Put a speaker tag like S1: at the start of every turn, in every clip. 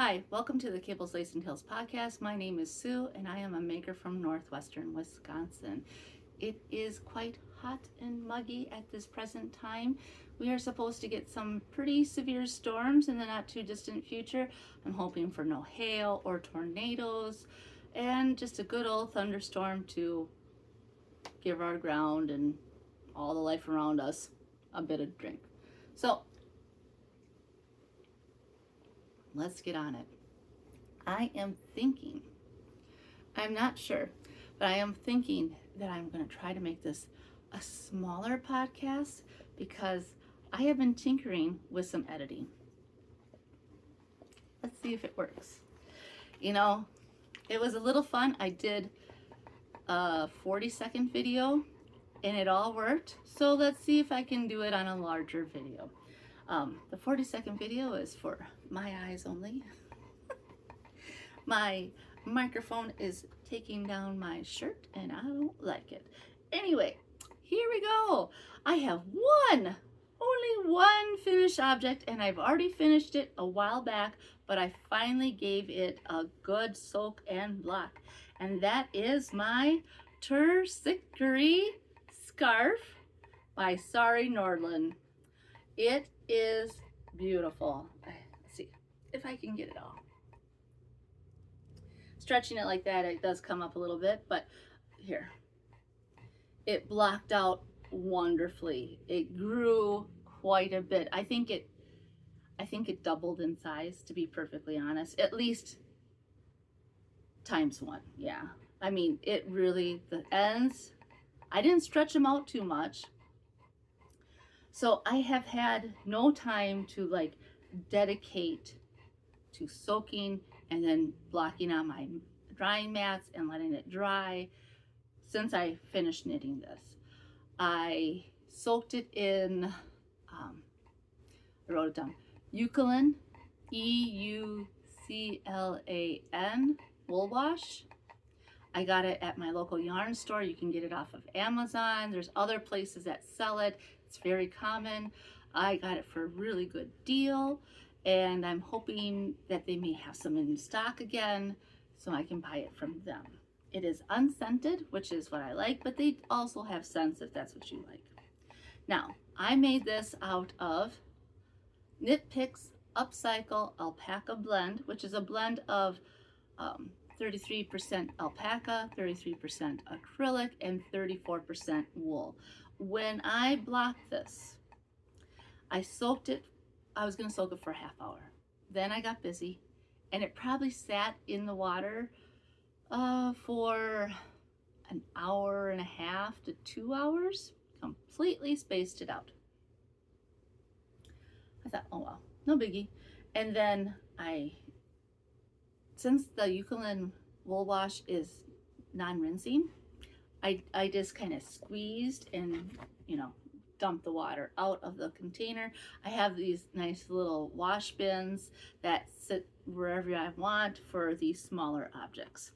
S1: Hi, welcome to the Cables, Lace, and Tails podcast. My name is Sue, and I am a maker from northwestern Wisconsin. It is quite hot and muggy at this present time. We are supposed to get some pretty severe storms in the not too distant future. I'm hoping for no hail or tornadoes and just a good old thunderstorm to give our ground and all the life around us a bit of drink. So let's get on it. I am thinking, I'm not sure, but I am thinking that I'm going to try to make this a smaller podcast because I have been tinkering with some editing. Let's see if it works. You know, it was a little fun. I did a 40-second video and it all worked. So let's see if I can do it on a larger video. The 40-second video is for my eyes only. My microphone is taking down my shirt and I don't like it. Anyway, here we go. I have only one finished object, and I've already finished it a while back, but I finally gave it a good soak and block. And that is my Terpsichore scarf by Sari Norlund. It is beautiful. Let's see if I can get it all. Stretching it like that, it does come up a little bit, but here. It blocked out wonderfully. It grew quite a bit. I think it doubled in size, to be perfectly honest. At least times one. Yeah. I mean, it really, the ends, I didn't stretch them out too much. So I have had no time to like dedicate to soaking and then blocking on my drying mats and letting it dry since I finished knitting this. I soaked it in, I wrote it down, Eucalan, E-U-C-L-A-N wool wash. I got it at my local yarn store. You can get it off of Amazon. There's other places that sell it. It's very common. I got it for a really good deal, and I'm hoping that they may have some in stock again so I can buy it from them. It is unscented, which is what I like, but they also have scents if that's what you like. Now, I made this out of Knit Picks Upcycle Alpaca blend, which is a blend of 33% alpaca, 33% acrylic, and 34% wool. When I blocked this, I soaked it. I was going to soak it for a half hour. Then I got busy, and it probably sat in the water for an hour and a half to 2 hours. Completely spaced it out. I thought, oh well, no biggie. And then since the Eucalan wool wash is non-rinsing, I just kind of squeezed and, dump the water out of the container. I have these nice little wash bins that sit wherever I want for these smaller objects.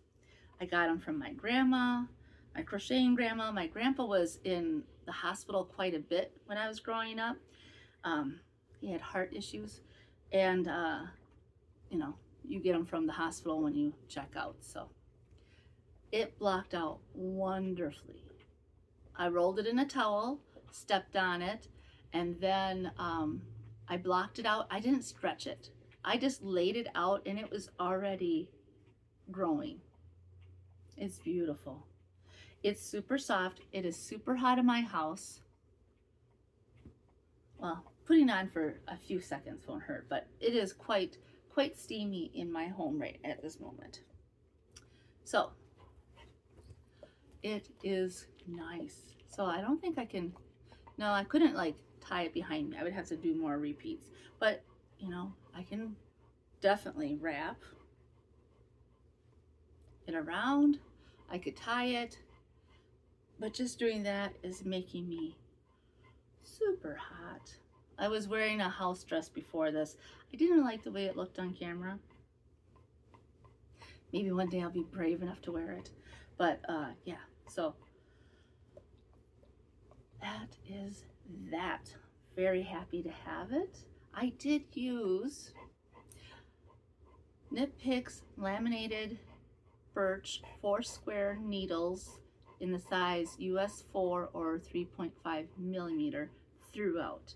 S1: I got them from my grandma, my crocheting grandma. My grandpa was in the hospital quite a bit when I was growing up. He had heart issues, and you get them from the hospital when you check out. So it blocked out wonderfully. I rolled it in a towel, stepped on it, and then I blocked it out. I didn't stretch it. I just laid it out, and it was already growing. It's beautiful. It's super soft. It is super hot in my house. Well, putting on for a few seconds won't hurt, but it is quite steamy in my home right at this moment. So it is nice. So I don't think I can, no, I couldn't like tie it behind me. I would have to do more repeats, but I can definitely wrap it around. I could tie it, but just doing that is making me super hot. I was wearing a house dress before this. I didn't like the way it looked on camera. Maybe one day I'll be brave enough to wear it. But yeah, so that is that. Very happy to have it. I did use Knit Picks laminated birch 4 square needles in the size US 4 or 3.5 millimeter throughout.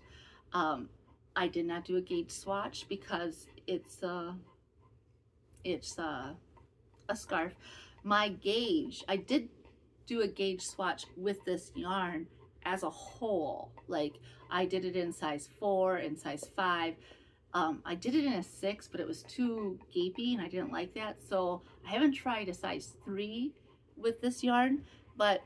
S1: I did not do a gauge swatch because it's a scarf. My gauge, I did do a gauge swatch with this yarn as a whole. Like I did it in size 4 and size 5. I did it in a 6, but it was too gapey and I didn't like that. So I haven't tried a size 3 with this yarn, but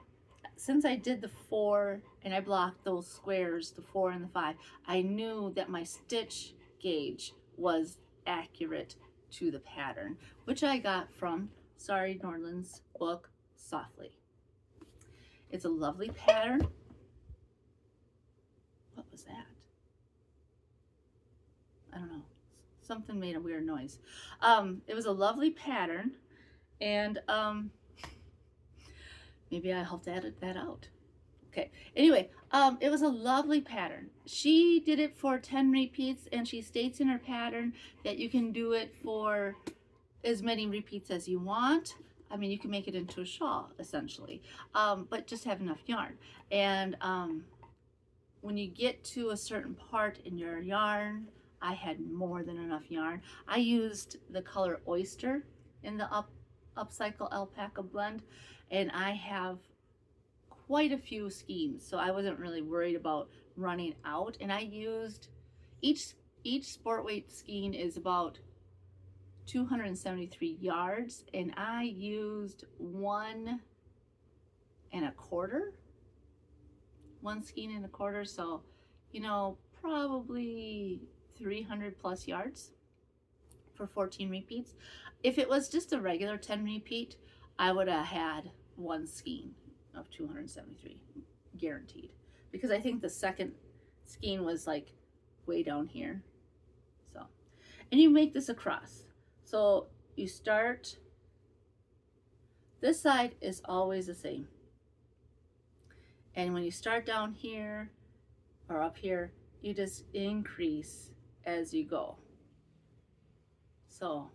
S1: since I did the 4 and I blocked those squares, the 4 and the 5, I knew that my stitch gauge was accurate to the pattern, which I got from Sari Norlund's book, Softly. It's a lovely pattern. What was that? I don't know. Something made a weird noise. It was a lovely pattern, and maybe I have to edit that out. Okay, anyway, it was a lovely pattern. She did it for 10 repeats, and she states in her pattern that you can do it for as many repeats as you want. I mean, you can make it into a shawl, essentially, but just have enough yarn. And when you get to a certain part in your yarn, I had more than enough yarn. I used the color Oyster in the Upcycle Alpaca blend, and I have quite a few skeins, so I wasn't really worried about running out. And I used each sport weight skein is about 273 yards, and I used 1 1/4, 1 skein and a quarter, so you know, probably 300 plus yards for 14 repeats. If it was just a regular 10 repeat, I would have had 1 skein of 273 guaranteed, because I think the second skein was like way down here. So, and you make this across. So you start, this side is always the same, and when you start down here or up here, you just increase as you go. So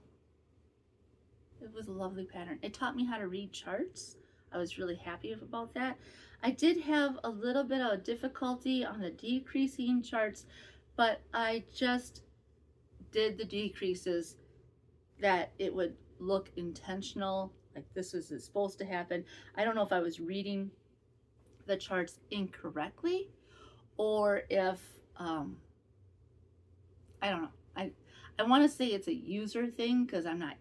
S1: it was a lovely pattern. It taught me how to read charts. I was really happy about that. I did have a little bit of difficulty on the decreasing charts, but I just did the decreases that it would look intentional, like this is supposed to happen. I don't know if I was reading the charts incorrectly, or if I don't know. I want to say it's a user thing because I'm not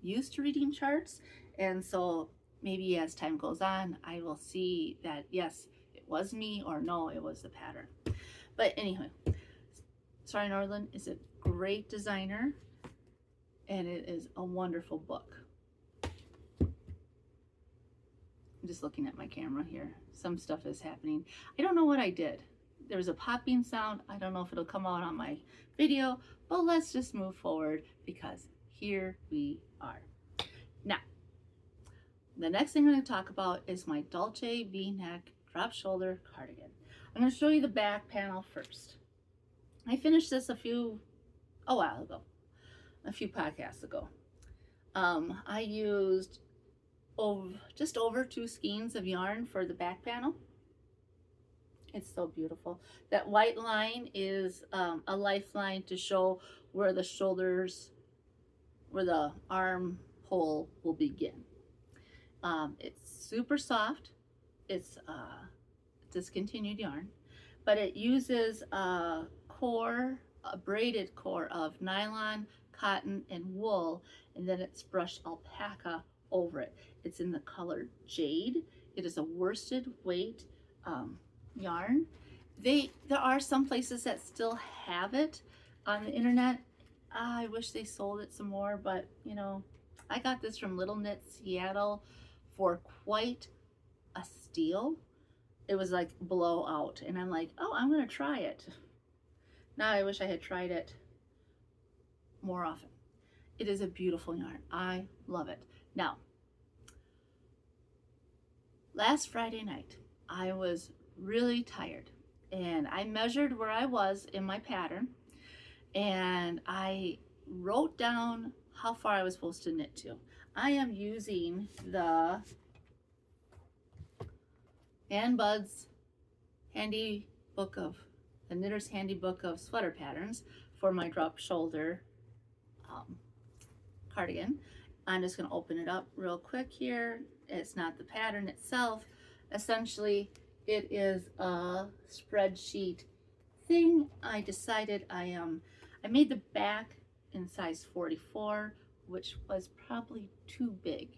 S1: used to reading charts, and so maybe as time goes on, I will see that yes, it was me, or no, it was the pattern. But anyway, Sari Norlund is a great designer, and it is a wonderful book. I'm just looking at my camera here. Some stuff is happening. I don't know what I did. There was a popping sound. I don't know if it'll come out on my video, but let's just move forward because here we are. Now, the next thing I'm going to talk about is my Dulce V-Neck Drop Shoulder Cardigan. I'm going to show you the back panel first. I finished this a few podcasts ago. I used just over 2 skeins of yarn for the back panel. It's so beautiful. That white line is a lifeline to show where the shoulders, where the arm hole will begin. It's super soft. It's discontinued yarn, but it uses a braided core of nylon, cotton, and wool, and then it's brushed alpaca over it. It's in the color Jade. It is a worsted weight yarn. There are some places that still have it on the internet. I wish they sold it some more, but you know, I got this from Little Knit Seattle for quite a steal. It was like blowout, and I'm like, oh, I'm gonna try it. Now I wish I had tried it more often. It is a beautiful yarn. I love it. Now, last Friday night, I was really tired, and I measured where I was in my pattern, and I wrote down how far I was supposed to knit to. I am using the Ann Budd's handy book of, the Knitter's Handy Book of Sweater Patterns for my drop shoulder cardigan. I'm just going to open it up real quick here. It's not the pattern itself. Essentially, it is a spreadsheet thing. I decided I made the back in size 44, which was probably too big.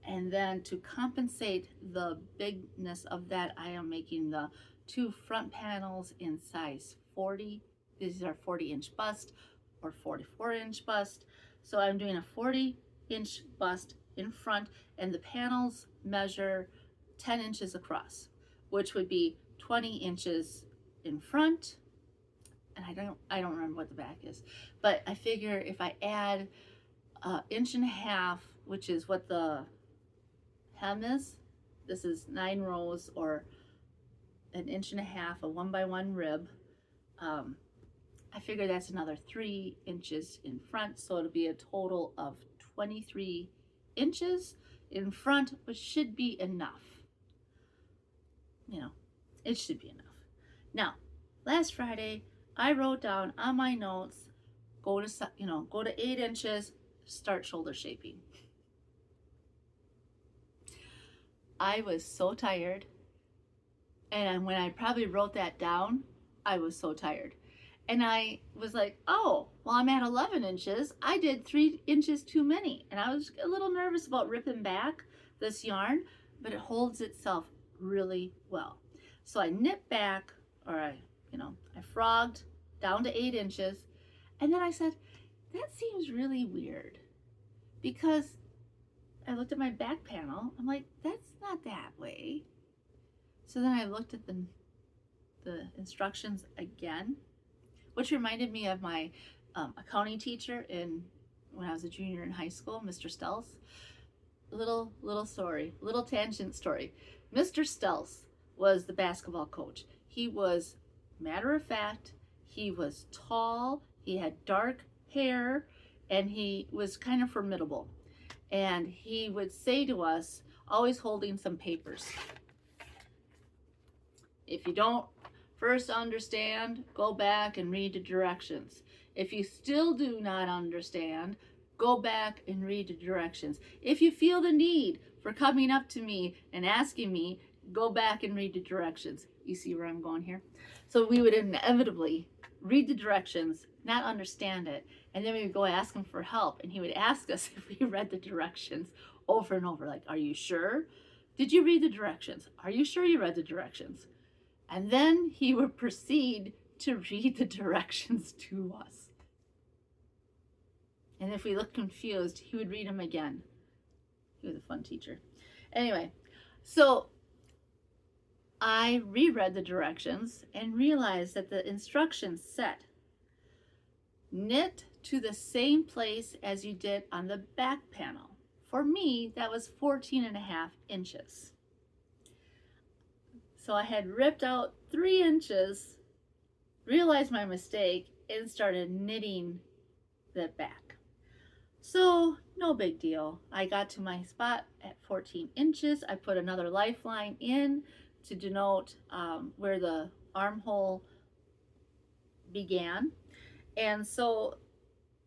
S1: And then to compensate the bigness of that, I am making the 2 front panels in size 40. These are 40-inch bust or 44-inch bust. So I'm doing a 40-inch bust in front, and the panels measure 10 inches across, which would be 20 inches in front. And I don't remember what the back is, but I figure if I add an inch and a half, which is what the hem is, this is 9 rows or an inch and a half, a 1x1 rib. I figure that's another 3 inches in front, so it'll be a total of 23 inches in front, which should be enough. You know, it should be enough. Now, last Friday, I wrote down on my notes, go to 8 inches, start shoulder shaping. I was so tired, and when I probably wrote that down, I was so tired. And I was like, oh, well, I'm at 11 inches. I did 3 inches too many. And I was a little nervous about ripping back this yarn, but it holds itself really well. So I knit back, or I frogged down to 8 inches. And then I said, that seems really weird, because I looked at my back panel. I'm like, that's not that way. So then I looked at the instructions again, which reminded me of my accounting teacher when I was a junior in high school, Mr. Stelz. Little tangent story. Mr. Stelz was the basketball coach. He was matter of fact, he was tall, he had dark hair, and he was kind of formidable. And he would say to us, always holding some papers, if you don't first understand, go back and read the directions. If you still do not understand, go back and read the directions. If you feel the need for coming up to me and asking me, go back and read the directions. You see where I'm going here? So we would inevitably read the directions, not understand it, and then we would go ask him for help, and he would ask us if we read the directions over and over, like, are you sure? Did you read the directions? Are you sure you read the directions? And then he would proceed to read the directions to us. And if we looked confused, he would read them again. He was a fun teacher. Anyway, so I reread the directions and realized that the instructions said, knit to the same place as you did on the back panel. For me, that was 14.5 inches. So I had ripped out 3 inches, realized my mistake, and started knitting the back. So no big deal. I got to my spot at 14 inches. I put another lifeline in to denote where the armhole began. And so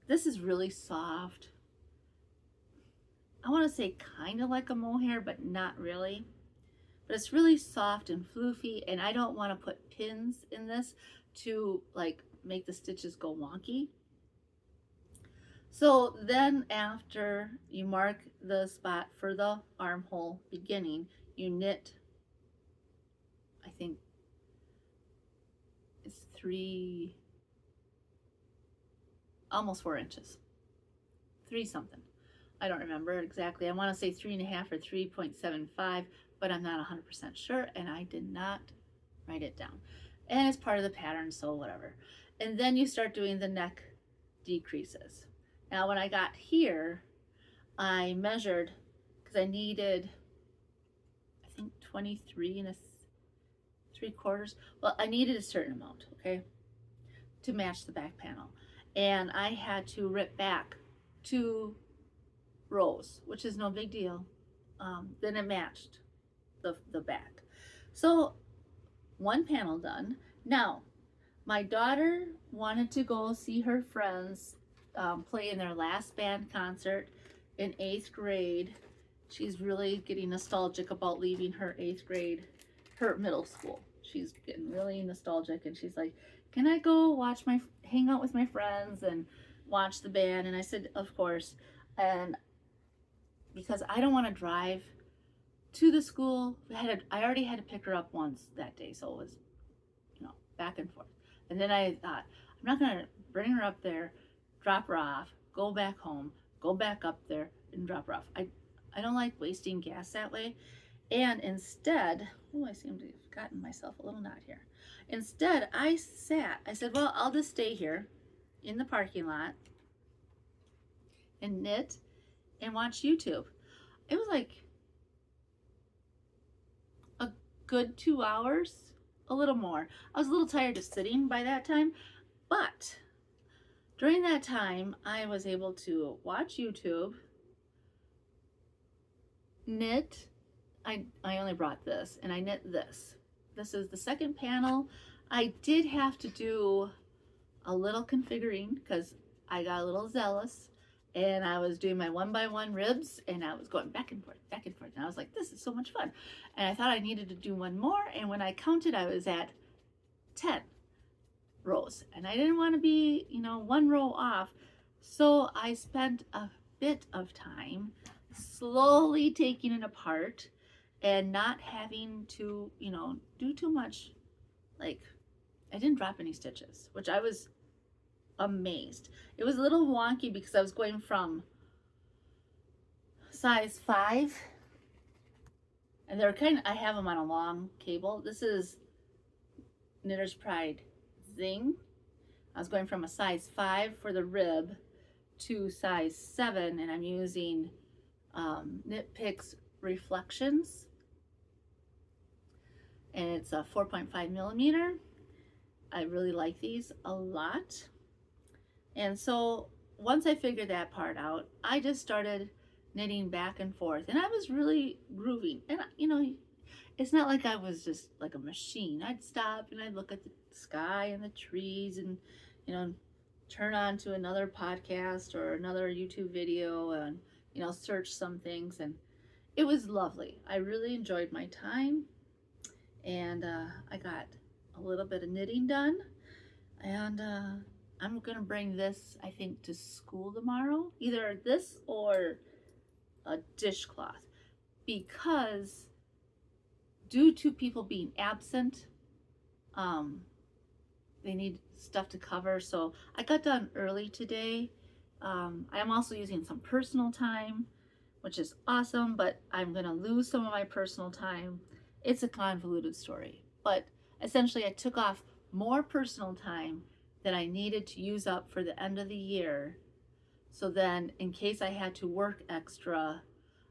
S1: this is really soft. I want to say kind of like a mohair, but not really. But it's really soft and floofy, and I don't want to put pins in this to like make the stitches go wonky. So then after you mark the spot for the armhole beginning, you knit, I think it's almost 4 inches. 3 something. I don't remember exactly. I want to say 3.5 or 3.75, but I'm not 100% sure, and I did not write it down. And it's part of the pattern, so whatever. And then you start doing the neck decreases. Now when I got here, I measured, because I needed, I think 23 3/4. Well, I needed a certain amount, okay, to match the back panel. And I had to rip back 2 rows, which is no big deal. Then it matched the back. So 1 panel done. Now, my daughter wanted to go see her friends play in their last band concert in 8th grade. She's really getting nostalgic about leaving her 8th grade, her middle school. She's getting really nostalgic, and she's like, can I go hang out with my friends and watch the band? And I said, of course. And because I don't want to drive to the school, I already had to pick her up once that day, so it was, back and forth. And then I thought, I'm not going to bring her up there, drop her off, go back home, go back up there, and drop her off. I don't like wasting gas that way. And instead, I seem to have gotten myself a little knot here. Instead, I said, well, I'll just stay here in the parking lot and knit and watch YouTube. It was like a good 2 hours, a little more. I was a little tired of sitting by that time, but during that time, I was able to watch YouTube, knit. I only brought this, and I knit this. This is the second panel. I did have to do a little configuring because I got a little zealous, and I was doing my 1x1 ribs, and I was going back and forth, and I was like, this is so much fun. And I thought I needed to do 1 more, and when I counted, I was at 10 rows, and I didn't want to be, 1 row off, so I spent a bit of time slowly taking it apart and not having to, do too much. Like, I didn't drop any stitches, which I was amazed. It was a little wonky because I was going from size 5, and they're I have them on a long cable. This is Knitter's Pride Zing. I was going from a size 5 for the rib to size 7, and I'm using Knit Picks Reflections, and it's a 4.5 millimeter. I really like these a lot. And so once I figured that part out, I just started knitting back and forth, and I was really grooving. And it's not like I was just like a machine. I'd stop and I'd look at the sky and the trees, and turn on to another podcast or another YouTube video, and search some things, and it was lovely. I really enjoyed my time, and I got a little bit of knitting done, and I'm gonna bring this, I think, to school tomorrow, either this or a dishcloth, because due to people being absent, they need stuff to cover. So I got done early today. I'm also using some personal time, which is awesome, but I'm gonna lose some of my personal time. It's a convoluted story, but essentially I took off more personal time that I needed to use up for the end of the year. So then in case I had to work extra,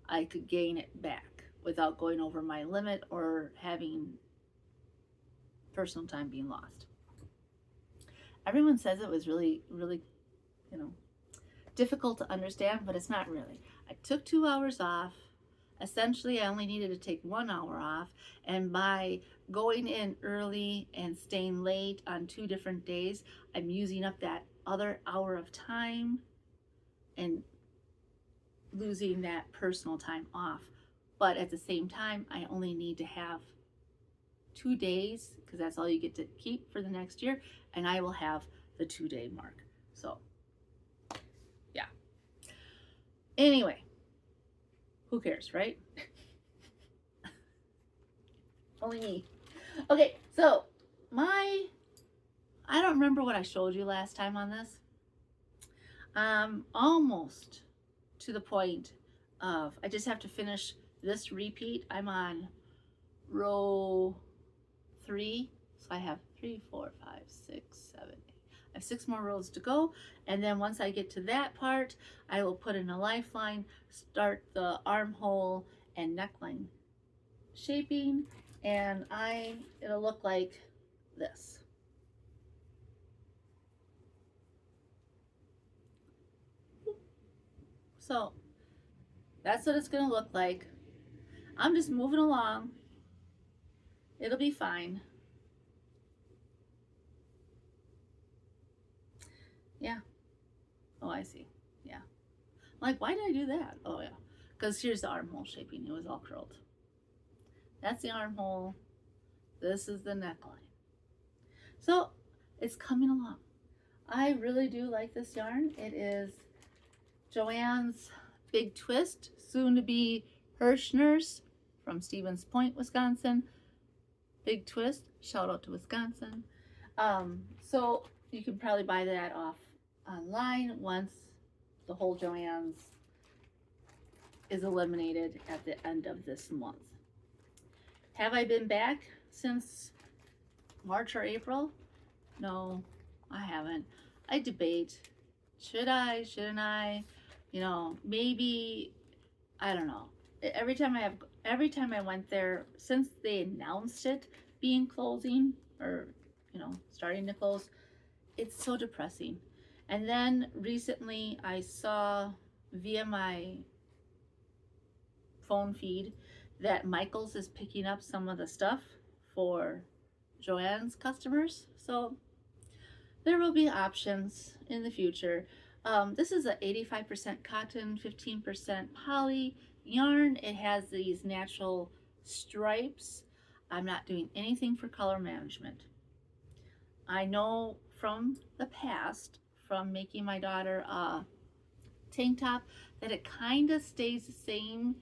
S1: I could gain it back without going over my limit or having personal time being lost. Everyone says it was really, really, difficult to understand, but it's not really. I took 2 hours off. Essentially, I only needed to take 1 hour off, and by going in early and staying late on 2 different days, I'm using up that other hour of time and losing that personal time off. But at the same time, I only need to have 2 days, because that's all you get to keep for the next year, and I will have the 2-day mark. So yeah, anyway, who cares, right? Only me. Okay, so I don't remember what I showed you last time on this. Almost to the point of, I just have to finish this repeat. I'm on row 3, so I have 3, 4, 5, 6, 7, 8. I have 6 more rows to go, and then once I get to that part, I will put in a lifeline, start the armhole and neckline shaping, and it'll look like this. So that's what it's gonna look like. I'm just moving along. It'll be fine. Yeah. Oh, I see. Yeah. Like, why did I do that? Oh, yeah. Because here's the armhole shaping. It was all curled. That's the armhole. This is the neckline. So it's coming along. I really do like this yarn. It is Joann's Big Twist, soon to be Hirschner's from Stevens Point, Wisconsin. Big Twist, shout out to Wisconsin. So you can probably buy that off online once the whole Joann's is eliminated at the end of this month. Have I been back since March or April? No, I haven't. I debate. Should I? Shouldn't I? You know, maybe, I don't know. Every time I went there, since they announced it being closing, or, you know, starting to close, it's so depressing. And then recently I saw via my phone feed that Michael's is picking up some of the stuff for Joann's customers. So there will be options in the future. This is a 85% cotton, 15% poly yarn. It has these natural stripes. I'm not doing anything for color management. I know from the past, from making my daughter a tank top, that it kind of stays the same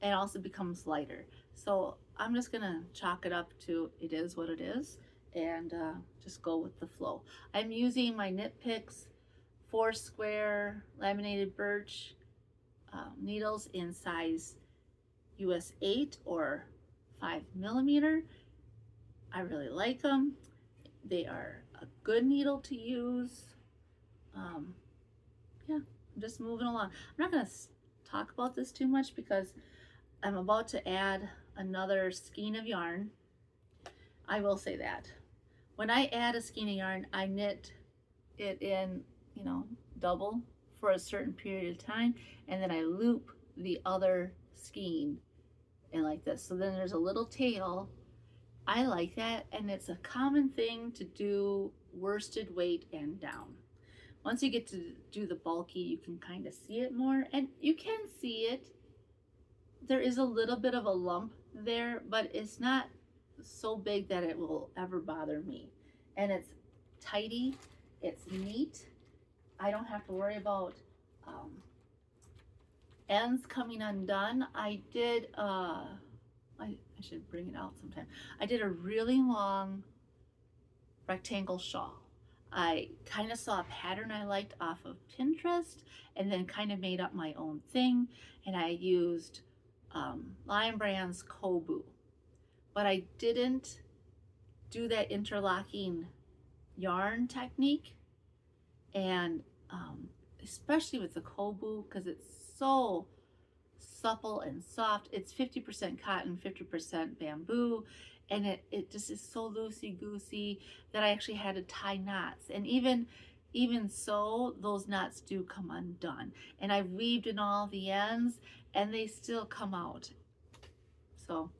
S1: and also becomes lighter. So I'm just gonna chalk it up to it is what it is, and just go with the flow. I'm using my Knit Picks 4 square laminated birch needles in size US 8 or 5mm. I really like them. They are a good needle to use. Yeah, I'm just moving along. I'm not gonna talk about this too much because I'm about to add another skein of yarn. I will say that when I add a skein of yarn, I knit it in, you know, double for a certain period of time, and then I loop the other skein in like this. So then there's a little tail. I like that, and it's a common thing to do worsted weight and down. Once you get to do the bulky, you can kind of see it more, and you can see it. There is a little bit of a lump there, but it's not so big that it will ever bother me. And it's tidy, it's neat. I don't have to worry about ends coming undone. I did, I should bring it out sometime. I did a really long rectangle shawl. I kind of saw a pattern I liked off of Pinterest and then kind of made up my own thing. And I used Lion Brand's Kobu, but I didn't do that interlocking yarn technique, and especially with the Kobu, because it's so supple and soft. It's 50% cotton, 50% bamboo, and it just is so loosey-goosey that I actually had to tie knots, and even so, those knots do come undone, and I weaved in all the ends and they still come out. So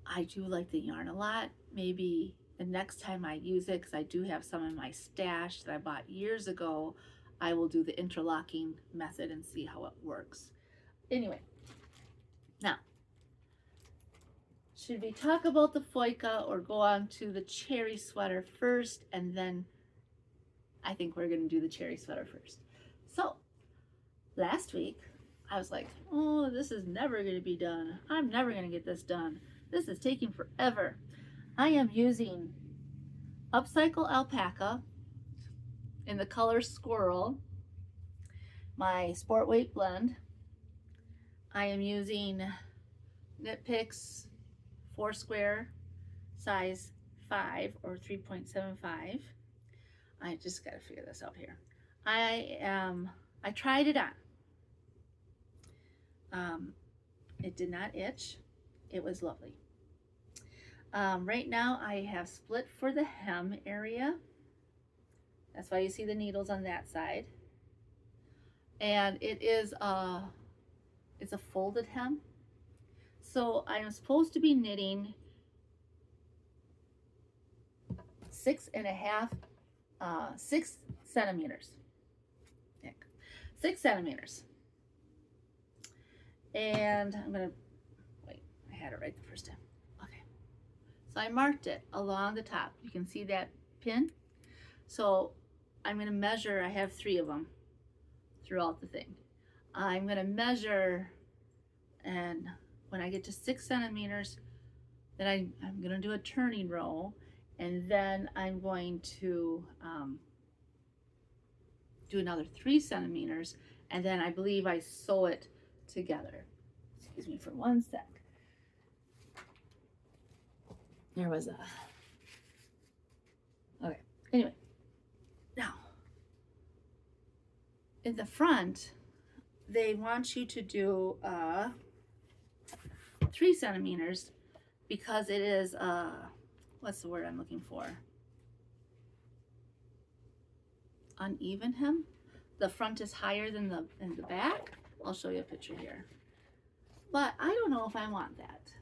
S1: I do like the yarn a lot. Maybe the next time I use it, because I do have some in my stash that I bought years ago, I will do the interlocking method and see how it works. Anyway, now, should we talk about the Foyka or go on to the cherry sweater first? And then I think we're going to do the cherry sweater first. So last week I was like, oh, this is never going to be done. I'm never going to get this done. This is taking forever. I am using Upcycle Alpaca in the color Squirrel, my sport weight blend. I am using Knit Picks 4 square size 5 or 3.75. I just got to figure this out here. I tried it on. It did not itch. It was lovely. Right now I have split for the hem area. That's why you see the needles on that side. and it's a folded hem. So I'm supposed to be knitting 6 centimeters. 6 centimeters. And I'm gonna, wait, I had it right the first time. Okay. So I marked it along the top. You can see that pin. So I'm gonna measure, I have 3 of them throughout the thing. I'm gonna measure, and when I get to 6 centimeters, then I'm gonna do a turning row, and then I'm going to do another 3 centimeters, and then I believe I sew it together. Excuse me for one sec. There was a, okay, anyway, now, in the front, they want you to do 3 centimeters because it is, what's the word I'm looking for? Uneven hem. The front is higher than the back. I'll show you a picture here. But I don't know if I want that.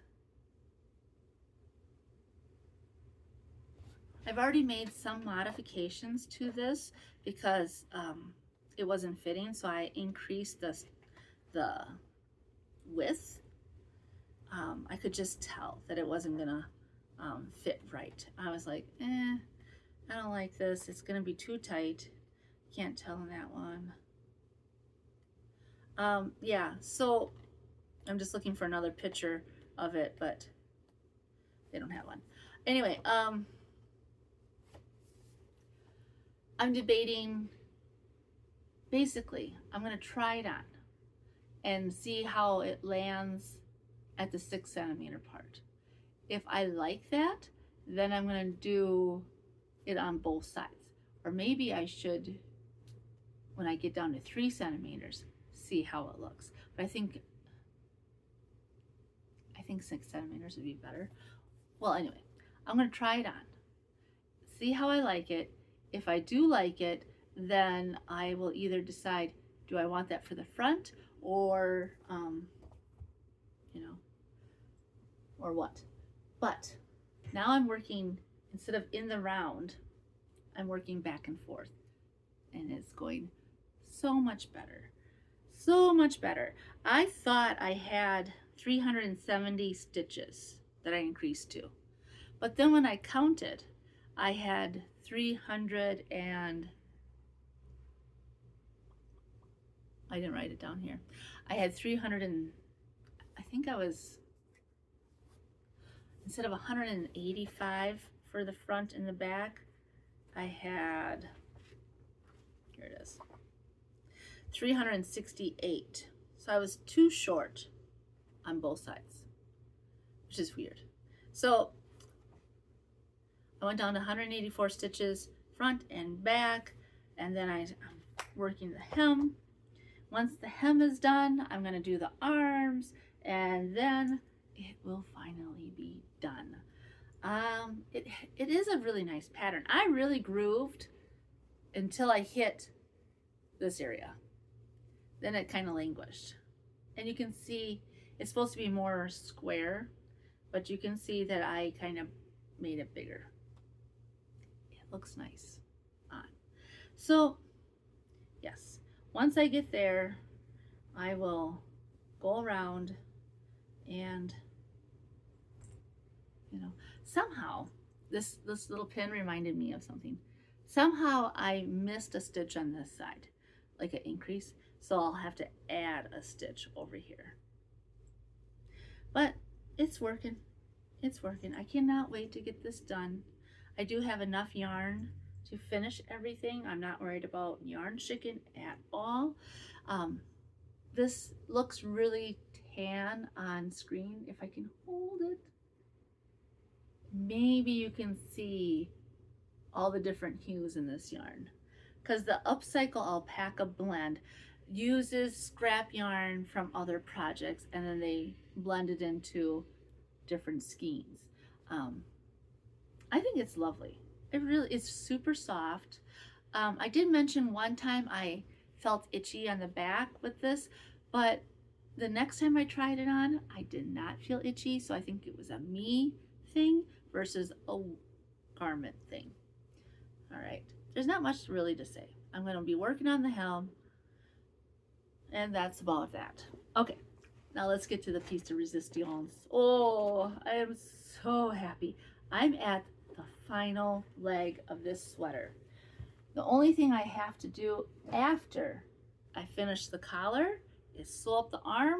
S1: I've already made some modifications to this because it wasn't fitting, so I increased the width. I could just tell that it wasn't gonna fit right. I was like, I don't like this. It's gonna be too tight. Can't tell in that one. Yeah, so I'm just looking for another picture of it, but they don't have one. Anyway, I'm debating, basically, I'm gonna try it on and see how it lands at the 6 centimeter part. If I like that, then I'm gonna do it on both sides. Or maybe I should, when I get down to 3 centimeters, see how it looks. But I think 6 centimeters would be better. Well, anyway, I'm gonna try it on, see how I like it. If I do like it, then I will either decide, do I want that for the front or, you know, or what. But now I'm working, instead of in the round, I'm working back and forth, and it's going so much better. So much better. I thought I had 370 stitches that I increased to, but then when I counted, I had 300 and, I didn't write it down here. I had 300 and, I think I was, instead of 185 for the front and the back, I had, here it is, 368. So I was too short on both sides, which is weird. So I went down to 184 stitches front and back, and then I'm working the hem. Once the hem is done, I'm going to do the arms, and then it will finally be done. It is a really nice pattern. I really grooved until I hit this area. Then it kind of languished. And you can see it's supposed to be more square, but you can see that I kind of made it bigger. It looks nice on. So yes, once I get there, I will go around and, you know, somehow this little pin reminded me of something. Somehow I missed a stitch on this side, like an increase, so I'll have to add a stitch over here. But it's working. It's working. I cannot wait to get this done. I do have enough yarn to finish everything. I'm not worried about yarn chicken at all. This looks really tan on screen. If I can hold it, maybe you can see all the different hues in this yarn, because the Upcycle Alpaca blend uses scrap yarn from other projects and then they blend it into different skeins. I think it's lovely. It's super soft. I did mention one time I felt itchy on the back with this, but the next time I tried it on, I did not feel itchy. So I think it was a me thing versus a garment thing. All right, there's not much really to say. I'm going to be working on the helm, and that's about that. Okay, now let's get to the piece de resistance. Oh, I am so happy. I'm at the final leg of this sweater. The only thing I have to do after I finish the collar is sew up the arm.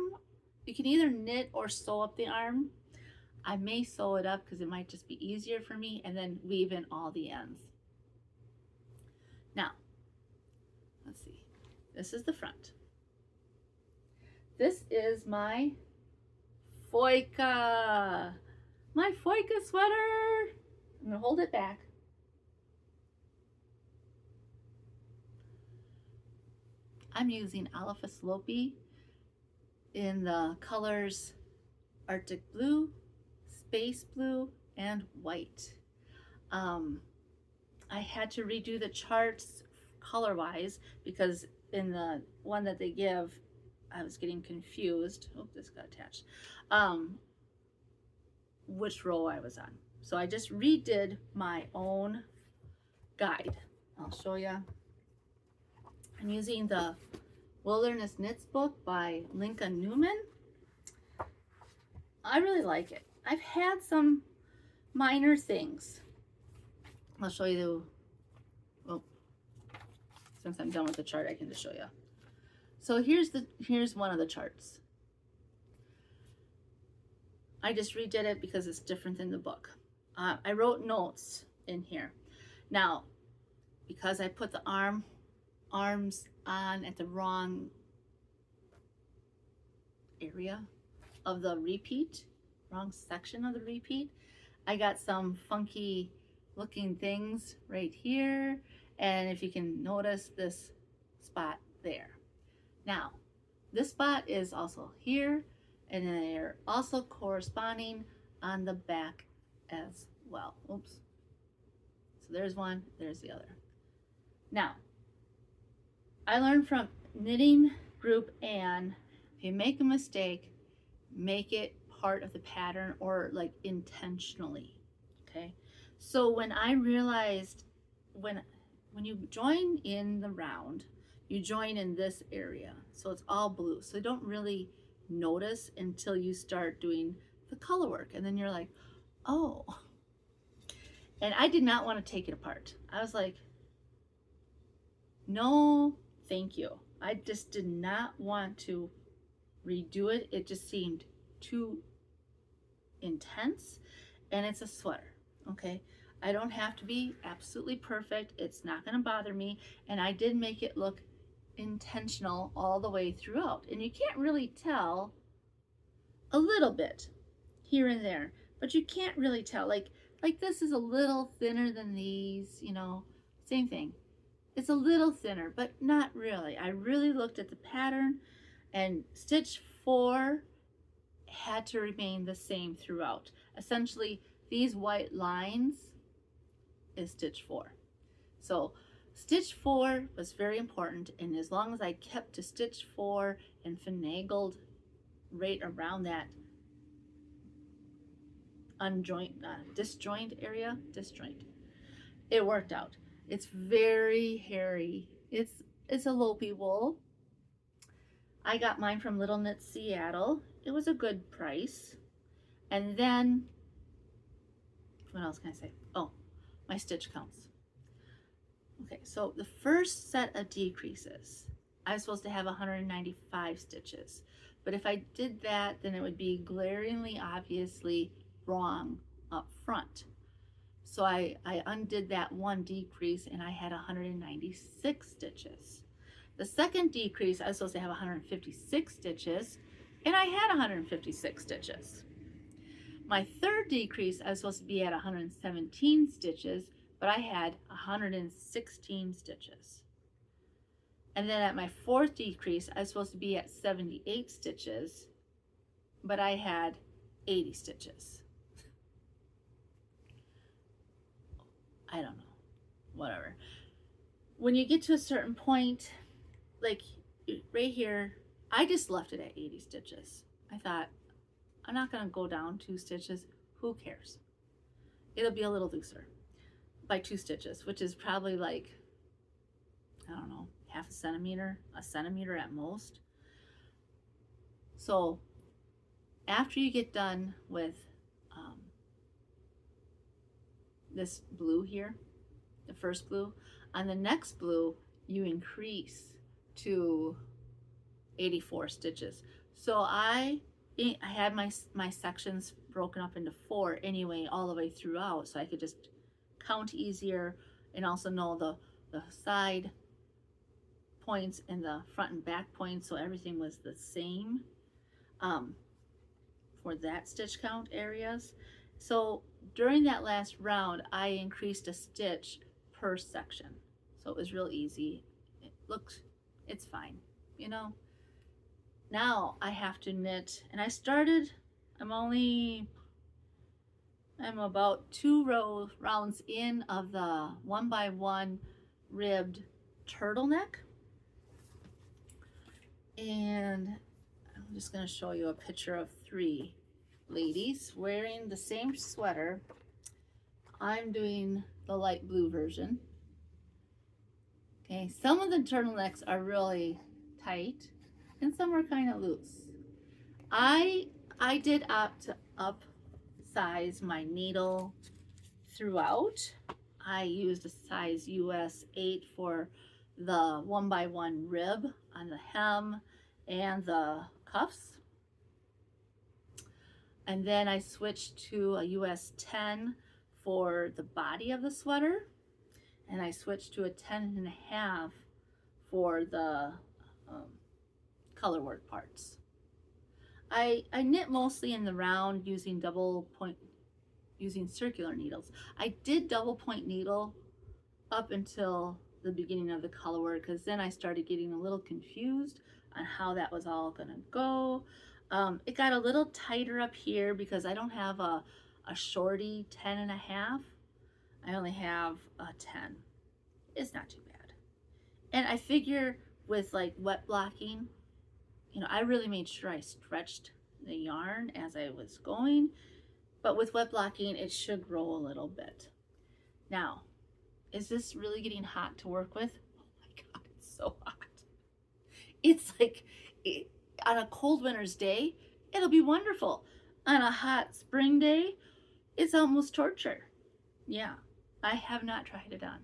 S1: You can either knit or sew up the arm. I may sew it up because it might just be easier for me, and then weave in all the ends. Now, let's see. This is the front. This is my Foyka. My Foyka sweater. I'm going to hold it back. I'm using Alpha Slopey in the colors Arctic Blue, Space Blue, and White. I had to redo the charts color-wise because in the one that they give, I was getting confused. Oh, this got attached. Which row I was on. So I just redid my own guide. I'll show you. I'm using the Wilderness Knits book by Lincoln Newman. I really like it. I've had some minor things. I'll show you the, oh, since I'm done with the chart, I can just show you. So here's one of the charts. I just redid it because it's different than the book. I wrote notes in here. Now, because I put the arms on at the wrong area of the repeat, wrong section of the repeat, I got some funky looking things right here, and if you can notice this spot there. Now, this spot is also here, and they're also corresponding on the back as well. Oops. So there's one, there's the other. Now, I learned from knitting group Anne, if you make a mistake, make it part of the pattern or like intentionally, okay? So when I realized when you join in the round, you join in this area. So it's all blue. So you don't really notice until you start doing the color work. And then you're like, oh. And I did not want to take it apart. I was like, no, thank you. I just did not want to redo it. It just seemed too intense, and it's a sweater, okay? I don't have to be absolutely perfect. It's not going to bother me, and I did make it look intentional all the way throughout. And you can't really tell, a little bit here and there, but you can't really tell. Like this is a little thinner than these, you know, same thing. It's a little thinner, but not really. I really looked at the pattern, and stitch 4 had to remain the same throughout. Essentially, these white lines is stitch 4. So stitch 4 was very important, and as long as I kept to stitch 4 and finagled right around that disjoint area, it worked out. It's very hairy. It's a Lopey wool. I got mine from Little Knit Seattle. It was a good price. And then, what else can I say? Oh, my stitch counts. Okay, so the first set of decreases, I was supposed to have 195 stitches. But if I did that, then it would be glaringly obviously wrong up front. So I undid that one decrease, and I had 196 stitches. The second decrease, I was supposed to have 156 stitches, and I had 156 stitches. My third decrease, I was supposed to be at 117 stitches, but I had 116 stitches. And then at my fourth decrease, I was supposed to be at 78 stitches, but I had 80 stitches. I don't know, whatever. When you get to a certain point, like right here, I just left it at 80 stitches. I thought, I'm not gonna go down 2 stitches. Who cares? It'll be a little looser by 2 stitches, which is probably like, I don't know, half a centimeter at most. So after you get done with this blue here, the first blue, on the next blue, you increase to 84 stitches. So I had my sections broken up into 4 anyway, all the way throughout, so I could just count easier and also know the side points and the front and back points, so everything was the same for that stitch count areas. So during that last round, I increased a stitch per section, so it was real easy. It's fine, you know. Now I have to knit, and I'm about 2 rounds in of the 1x1 ribbed turtleneck, and I'm just going to show you a picture of 3 ladies wearing the same sweater. I'm doing the light blue version. Okay, some of the turtlenecks are really tight and some are kind of loose. I did opt to upsize my needle throughout. I used a size US 8 for the 1x1 rib on the hem and the cuffs. And then I switched to a US 10 for the body of the sweater. And I switched to a 10.5 for the color work parts. I knit mostly in the round using circular needles. I did double point needle up until the beginning of the color work, because then I started getting a little confused on how that was all gonna go. It got a little tighter up here because I don't have a shorty 10.5. I only have a 10. It's not too bad. And I figure with like wet blocking, you know, I really made sure I stretched the yarn as I was going, but with wet blocking, it should grow a little bit. Now, is this really getting hot to work with? Oh my God, it's so hot. It's like, on a cold winter's day, it'll be wonderful. On a hot spring day, it's almost torture. Yeah, I have not tried it on.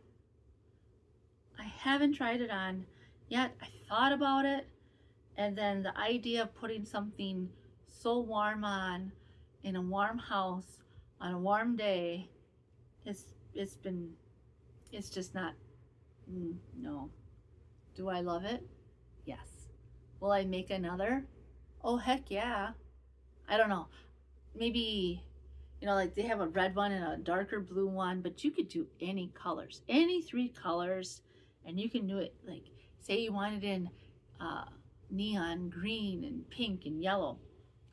S1: I haven't tried it on yet. I thought about it, and then the idea of putting something so warm on in a warm house on a warm day, it's just not, no. Do I love it? Yes. Will I make another? Oh, heck yeah. I don't know. Maybe, you know, like they have a red one and a darker blue one, but you could do any colors, any 3 colors, and you can do it like, say you wanted in neon green and pink and yellow.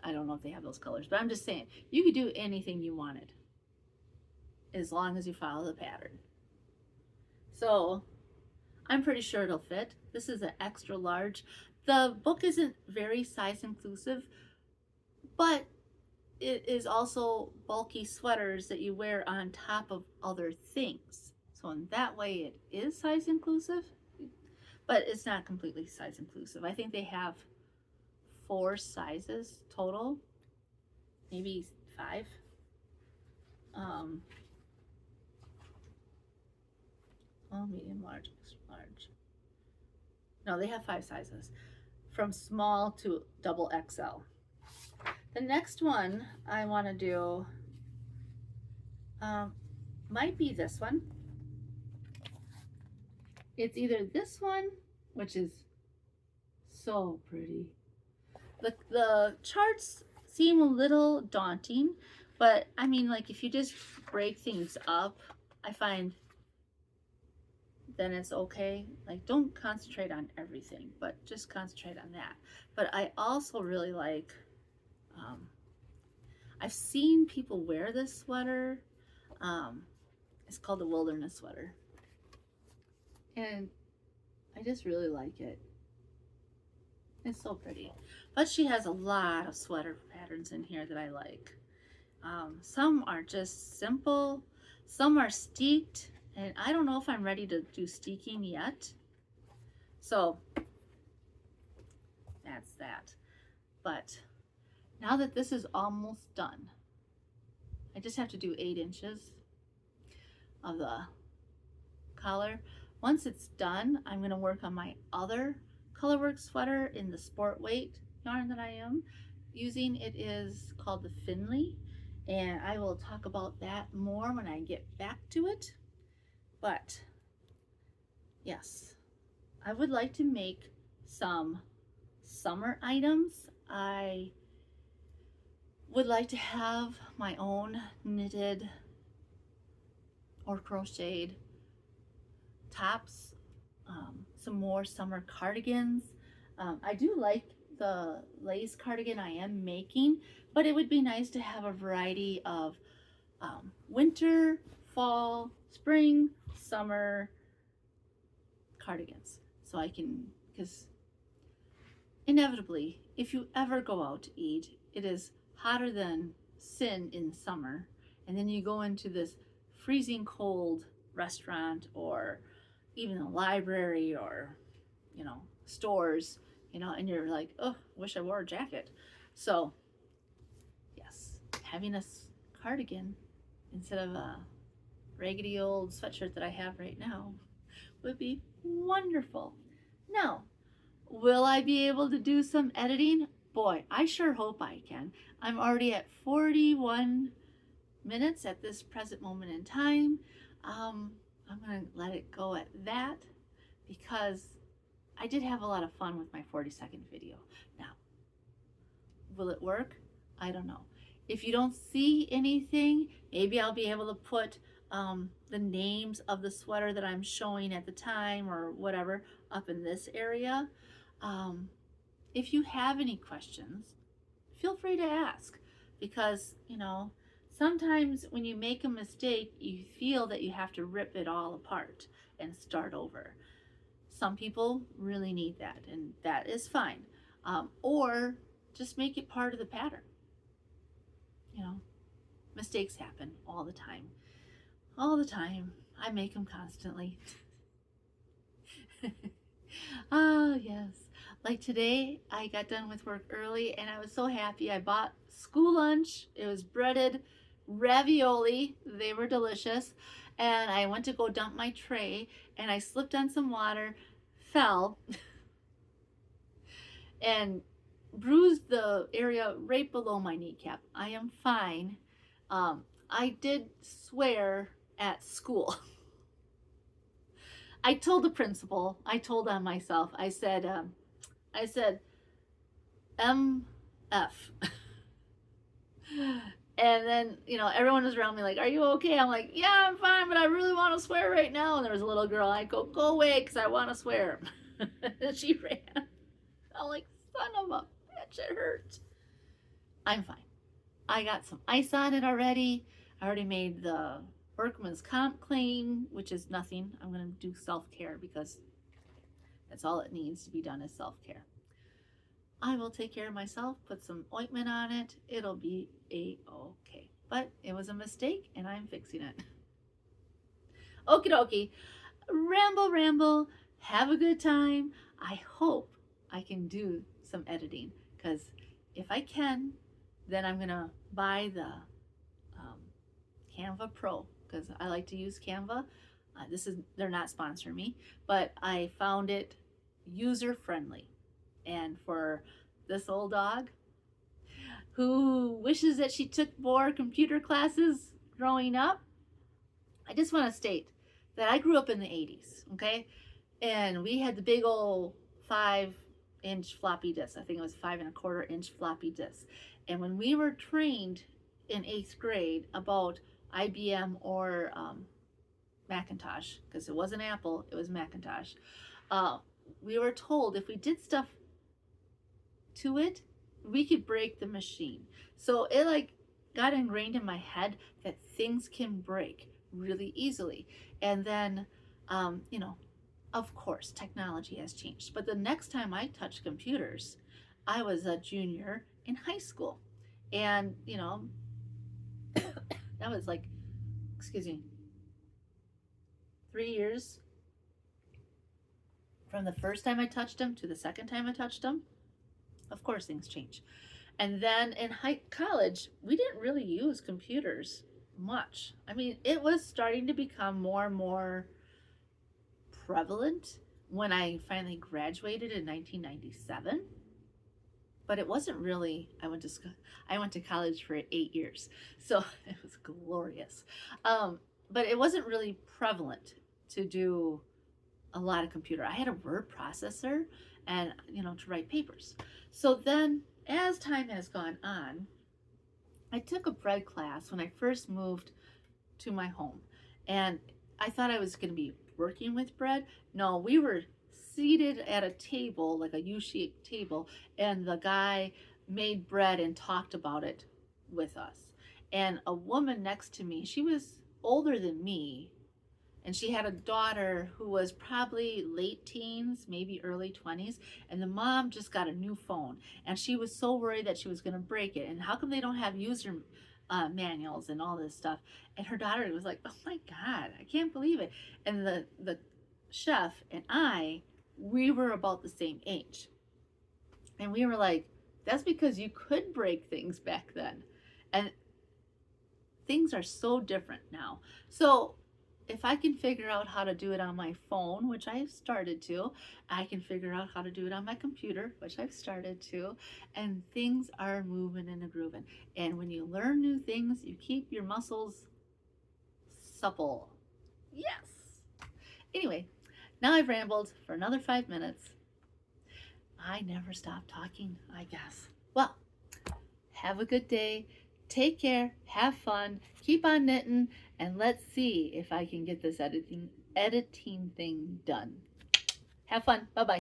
S1: I don't know if they have those colors, but I'm just saying, you could do anything you wanted as long as you follow the pattern. So I'm pretty sure it'll fit. This is an extra large. The book isn't very size inclusive, but it is also bulky sweaters that you wear on top of other things. So in that way it is size inclusive, but it's not completely size inclusive. I think they have 4 sizes total, maybe 5. Oh, medium, large, extra large. No, they have 5 sizes, from small to double XL. The next one I want to do might be this one. It's either this one, which is so pretty. The charts seem a little daunting, but I mean, like, if you just break things up, I find then it's okay. Like, don't concentrate on everything, but just concentrate on that. But I also really like, I've seen people wear this sweater. It's called the Wilderness Sweater. And I just really like it. It's so pretty. But she has a lot of sweater patterns in here that I like. Some are just simple, some are steeked, and I don't know if I'm ready to do steeking yet. So that's that. But now that this is almost done, I just have to do 8 inches of the collar. Once it's done, I'm going to work on my other colorwork sweater in the sport weight yarn that I am using. It is called the Finley, and I will talk about that more when I get back to it. But yes, I would like to make some summer items. I would like to have my own knitted or crocheted tops, some more summer cardigans. I do like the lace cardigan I am making, but it would be nice to have a variety of winter, fall, spring, summer cardigans. So I can, because inevitably, if you ever go out to eat, it is hotter than sin in summer, and then you go into this freezing cold restaurant or even a library or, you know, stores, you know, and you're like, oh, wish I wore a jacket. So yes, having a cardigan instead of a raggedy old sweatshirt that I have right now would be wonderful. Now, will I be able to do some editing? Boy, I sure hope I can. I'm already at 41 minutes at this present moment in time. I'm going to let it go at that because I did have a lot of fun with my 40-second video. Now, will it work? I don't know. If you don't see anything, maybe I'll be able to put the names of the sweater that I'm showing at the time or whatever up in this area. If you have any questions, feel free to ask, because, you know, sometimes when you make a mistake, you feel that you have to rip it all apart and start over. Some people really need that, and that is fine. Or just make it part of the pattern. You know, mistakes happen all the time. All the time. I make them constantly. Oh, yes. Like today, I got done with work early and I was so happy. I bought school lunch. It was breaded ravioli. They were delicious. And I went to go dump my tray and I slipped on some water, fell, and bruised the area right below my kneecap. I am fine. I did swear at school. I told the principal, I told on myself, I said, MF. And then, you know, everyone was around me like, are you okay? I'm like, yeah, I'm fine, but I really want to swear right now. And there was a little girl, I go away because I want to swear. And she ran. I'm like, son of a bitch, it hurts. I'm fine. I got some ice on it already. I already made the Workman's Comp clean, which is nothing. I'm going to do self-care because that's all it needs to be done is self-care. I will take care of myself, put some ointment on it. It'll be a-okay. But it was a mistake and I'm fixing it. Okie dokie. Ramble. Have a good time. I hope I can do some editing, because if I can, then I'm going to buy the Canva Pro, because I like to use Canva. They're not sponsoring me, but I found it user friendly. And for this old dog who wishes that she took more computer classes growing up, I just want to state that I grew up in the 80s, okay? And we had the big old 5-inch floppy disk. I think it was 5.25-inch floppy disk. And when we were trained in 8th grade about IBM or Macintosh, because it wasn't Apple, it was Macintosh, we were told if we did stuff to it, we could break the machine. So it like got ingrained in my head that things can break really easily. And then, you know, of course, technology has changed. But the next time I touched computers, I was a junior in high school. And, you know, that was like, excuse me, 3 years from the first time I touched them to the second time I touched them. Of course, things change. And then in college, we didn't really use computers much. I mean, it was starting to become more and more prevalent when I finally graduated in 1997. But it wasn't really, I went to college for 8 years, so it was glorious. But it wasn't really prevalent to do a lot of computer. I had a word processor and, you know, to write papers. So then as time has gone on, I took a bread class when I first moved to my home, and I thought I was going to be working with bread. No, we were seated at a table, like a U-shaped table, and the guy made bread and talked about it with us. And a woman next to me, she was older than me, and she had a daughter who was probably late teens, maybe early 20s, and the mom just got a new phone, and she was so worried that she was going to break it. And how come they don't have user manuals and all this stuff? And her daughter was like, oh my God, I can't believe it. And the chef and we were about the same age. And we were like, that's because you could break things back then. And things are so different now. So if I can figure out how to do it on my phone, which I've started to, I can figure out how to do it on my computer, which I've started to, and things are moving and grooving. And when you learn new things, you keep your muscles supple. Yes. Anyway, now I've rambled for another 5 minutes. I never stop talking, I guess. Well, have a good day. Take care, have fun, keep on knitting, and let's see if I can get this editing thing done. Have fun. Bye-bye.